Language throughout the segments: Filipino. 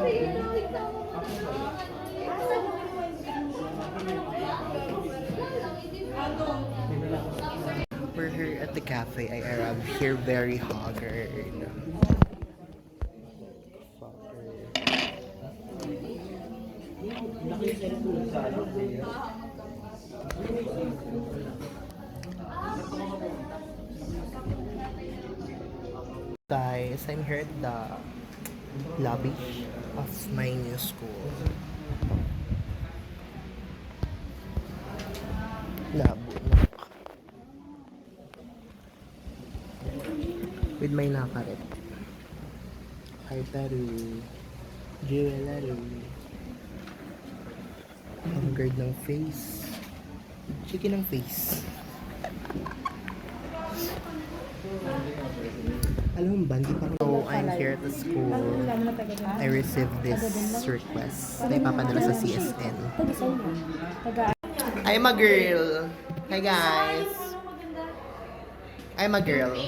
We're here at the cafe. I arrived here very haggard. Guys, I'm here at the lobby of my new school. Labo na. With my nakaret. Hartaru. Jewelry. Ang guard ng face. Chicken ng face. Alam mo ba, hindi pa ako. So, I'm here at the school. I received this request na ipapadala sa CSN. I'm a girl. Hi guys. I'm a girl.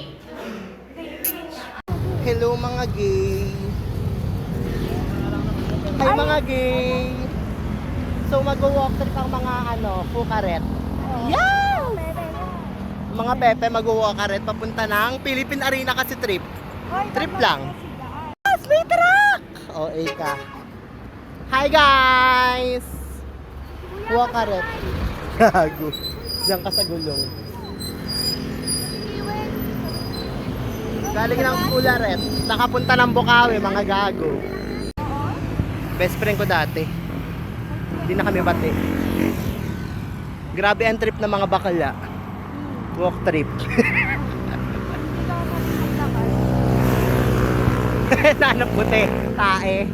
Hello mga gay. Hi mga gay. So mag-walk trip ang mga fukaret. Yeah! Mga pepe mag-walk trip papunta ng Philippine Arena kasi trip. Trip lang. Yes, may truck! O, ka. Hi guys! Walk trip. Gago. Diyan ka sa gulong. Galing ng Pularet. Nakapunta ng Bukawi, mga gago. Best friend ko dati. Hindi na kami bati. Grabe ang trip ng mga bakala. Walk trip. Nanap puti. Tae.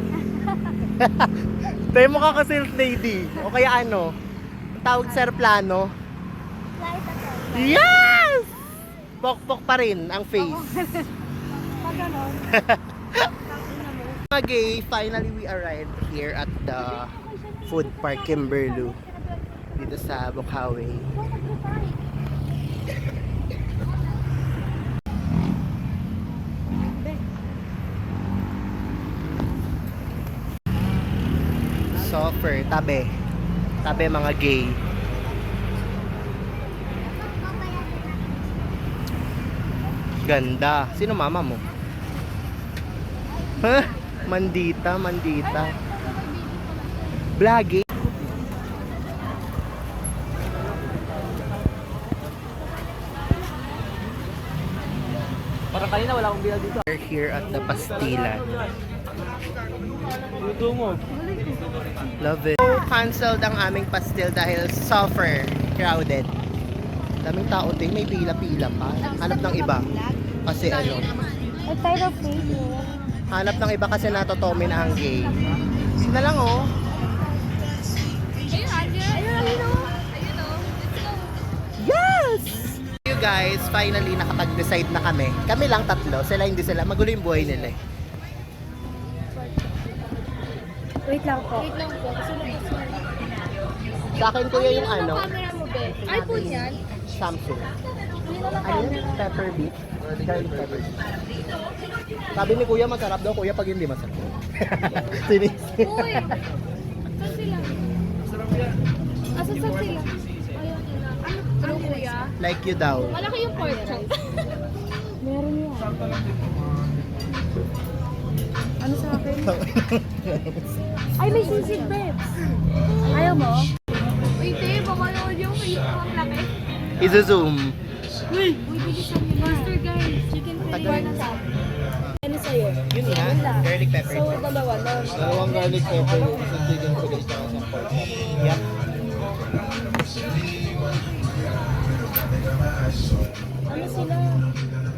Tayo mukha ka sales lady. O kaya ano? Tawag sir plano. Yes! Pok-pok pa rin ang face. Okay, finally we arrived here at the food park Kimberlu dito sa Bukawi. Soffer, tabi. Tabi mga gay. Ganda. Sino mama mo? Huh? Mandita, mandita. Blagi. Parang kanina wala akong bilang dito. We're here at the Pastilan. Love it. So, canceled ang aming pastil dahil suffer, crowded. Daming tao din, may pila-pila pa. Hanap ng iba. Kasi ano. I'm tired of waiting. Hanap ng iba kasi natotomin ang gay. Sina lang oh. Yes! You guys, finally nakapag-decide na kami. Kami lang tatlo, sila hindi sila. Magulo yung buhay nila eh. Wait lang po. Sa akin kuya yung ano, iPhone yan? Samsung. Ano yun? Pepper beef? Garlic pepper beef. Sabi ni kuya masarap daw kuya pag hindi masarap. Sinis. Uy! Saan sila? Masarap yan. Asan sila? Ayun nila. Ano kuya? Like you daw. Malaki yung pork chop. Meron yan. Ano sa akin? Ay, may sisig, babes. Ayaw mo? Wait, baka naman yung laki. Izo-zoom. Uy, bilisan nyo. Master guys, chicken flavor na sa ano sa'yo? Yun nga, garlic pepper. So, dalawa na. Dalawang garlic pepper yung sa chicken fillet at sa pork chop. Yep. Ano sila?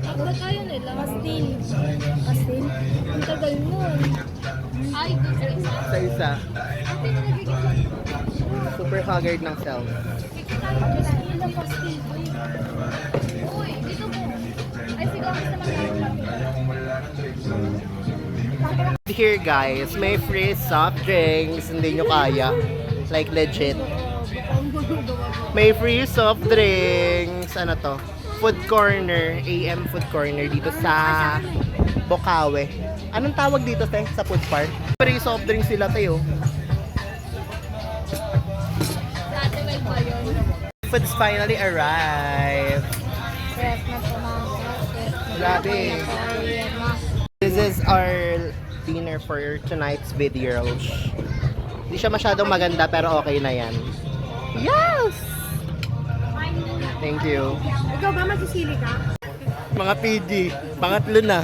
Agad tayo nila. Mastin. Mastin? Ang tagal nun. Ay, doon sa isa. Sa isa. Ang pinalagigit Super haggard ng self. Mastin lang mastin. Uy, dito mo. Ay, siguro sa mga Here guys, may free soft drinks. Hindi nyo kaya. Like legit. May free soft drinks. Ano to? Food corner. AM food corner dito sa Bokawe. Anong tawag dito, te, sa food park? Free soft drink sila, te, oh. Dati may ba yun? Food's finally arrived. Yes, na pumasok. Grabe. This is our dinner for tonight's video. Hindi siya masyadong maganda pero okay na yan. Yes! Thank you. Ikaw ba masisili ka? Mga PG, pangatlo na.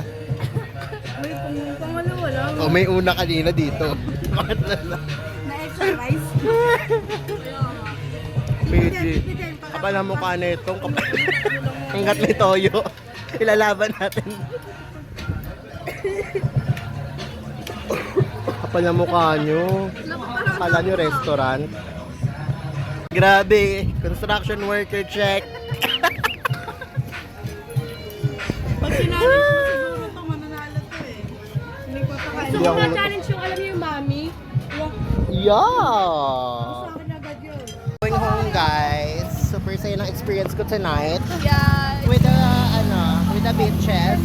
May pangalawa lang. O may una kanina dito. Pangatlo na. Na-exercise? PG. Kapal ang mukha na itong hanggat may toyo. Ilalaban natin. Kapal ang mukha nyo. Kala nyo restaurant. Grabe. Construction worker check. Pag sinali mo siguro ito, mananalo to eh. Gusto Hindi ko ako- na-challenge yung alam niyo yung mami? Yeah! Sa akin agad yun. Going home, guys. Super saya ng experience ko tonight. Yes. With the bitches.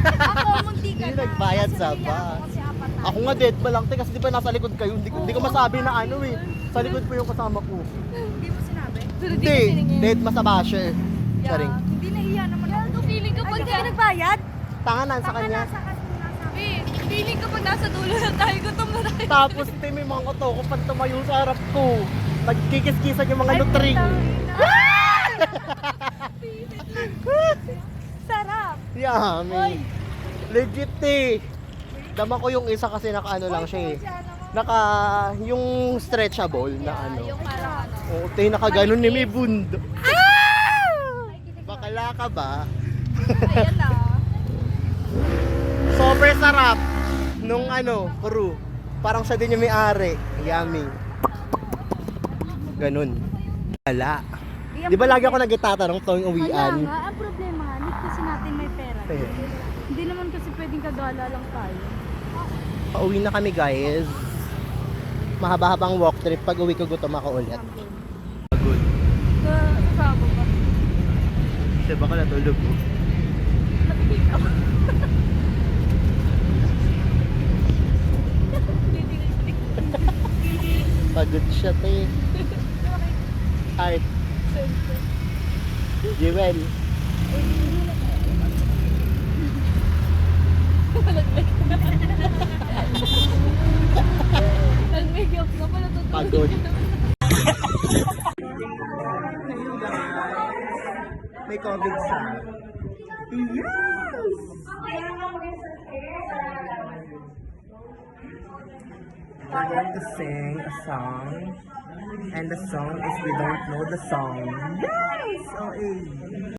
Ako, munti ka Hindi na. nagbayad Kasi sa bigla bus. ako kasi apat na. Ako nga dead pa lang, te, kasi di ba nasa likod kayo? Hindi ko masabi na ano eh. Sa likod po yung kasama ko. Hindi mo sinabi? Hindi, dead ma sa basher. Sorry. Hindi nahiya naman ako. Feeling ko pag nagbayad? Tanganan sa kanya. Feeling ko pag nasa dulo na tayo, gutom na tayo. Tapos te, may mga ko pag tumayo sa harap ko. Nagkikis-kisan yung mga nutring. Sarap. Yummy. Legit eh. Dama ko yung isa kasi naka-ano lang siya eh. Naka, yung stretchable na ano. Yung parang ano. Oo, te, naka-ganon ni may bundo. Bakala ka ba? Ayan na. Super sarap nung ano, crew. Parang siya din yung may-ari. Yummy. Ganun. Wala. Di ba lagi ako nagtatanong to yung Kaya uwian? nga, ang problema nga, need kasi natin may pera. Eh. Hindi naman kasi pwedeng kagala lang tayo. Pauwi na kami, guys. Mahaba-habang walk trip. Pag uwi ko gutom ako ulit. Pagod. Sasabo ka. Kasi baka natulog mo. Natigil ako. Pagod siya, te. Heart. Jewel. Nag-make up ka pala totoo. Pagod. May COVID sa. Yes! We're going to sing a song. And the song is We Don't Know the Song. Yes! Oh,